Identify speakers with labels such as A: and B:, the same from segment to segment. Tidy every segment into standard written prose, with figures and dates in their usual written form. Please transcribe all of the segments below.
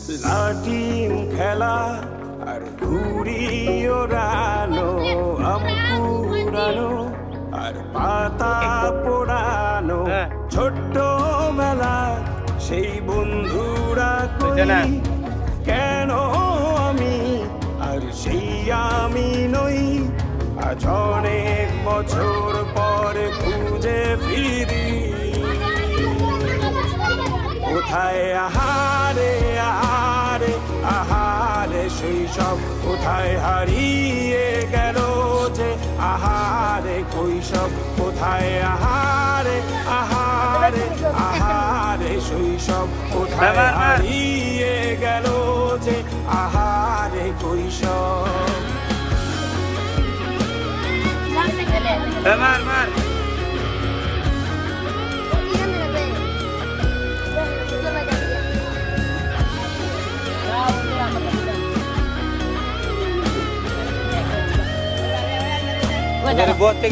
A: লাটিম খেলা আর ঘুড়ি ওড়ানো, আম কুড়ানো আর পাতা পোড়ানো, ছোট্ট মেলা সেই বন্ধুরা কই, কেন আমি আর সেই আমি নই। আজ অনেক বছর পরে খুঁজে ফিরি, কোথায় আহারে আহারে আহারে শৈশব, কোথায় হারিয়ে গেল যে আহারে কৈশব, কোথায় আহারে আহারে আহারে শৈশব, কোথায় হারিয়ে গেল যে আহারে কৈশব।
B: মার মার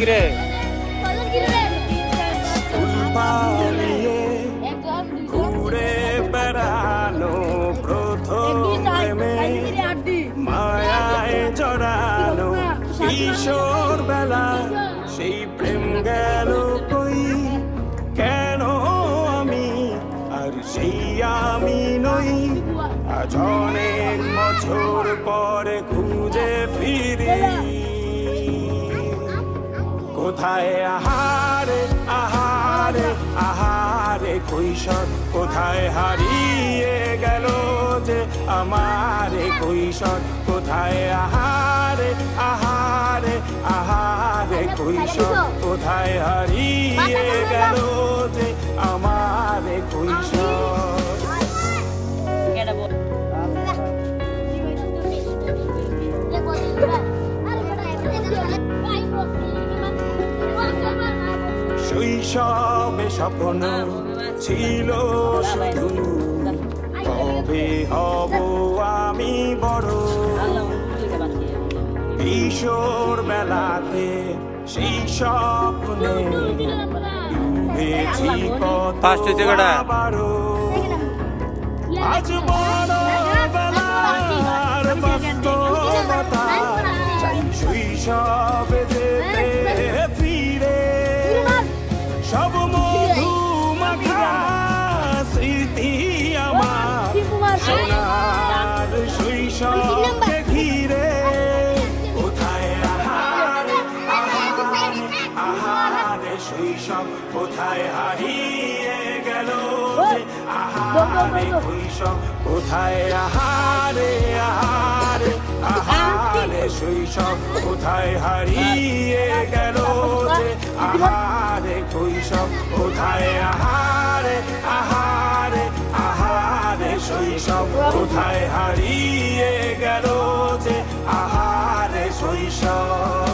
B: রে
A: ঘুরে বেড়ানো প্রথম প্রেমে, মায়ায় জড়ানো কিশোর বেলা, সেই প্রেম গেল কই, কেন আমি আর সেই আমি নই। আজ অনেক বছর পরে খুঁজে ফিরি, কোথায় আহারে আহারে আহারে কৈশোর, কোথায় হারিয়ে গেল যে আমারে কৈশোর, কোথায় আহারে আহারে আহারে কৈশোর, কোথায় হারিয়ে গেল যে আমারে কৈশোর। শৈশবে স্বপ্ন ছিল শুধু, কবে হব আমি বড়। কিশোর বেলাতে সেই স্বপ্নে ডুবেছি কত বারো, আজ বড় বেলার বাস্তবতা, চাই শৈশবে যেতে ফিরে, সব মধু মাখা স্মৃতি আমার সোনার শৈশবকে ঘিরে, কোথায় আহারে আহারে আহারে শৈশব, কোথায় হারিয়ে গেল যে আহারে কৈশোর, কোথায় আহারে আহারে আহারে শৈশব, কোথায় হারিয়ে গেল যে আহারে কৈশোর, কোথায় আহারে আহারে আহারে শৈশব, কোথায় হারিয়ে গেল যে আহারে শৈশব।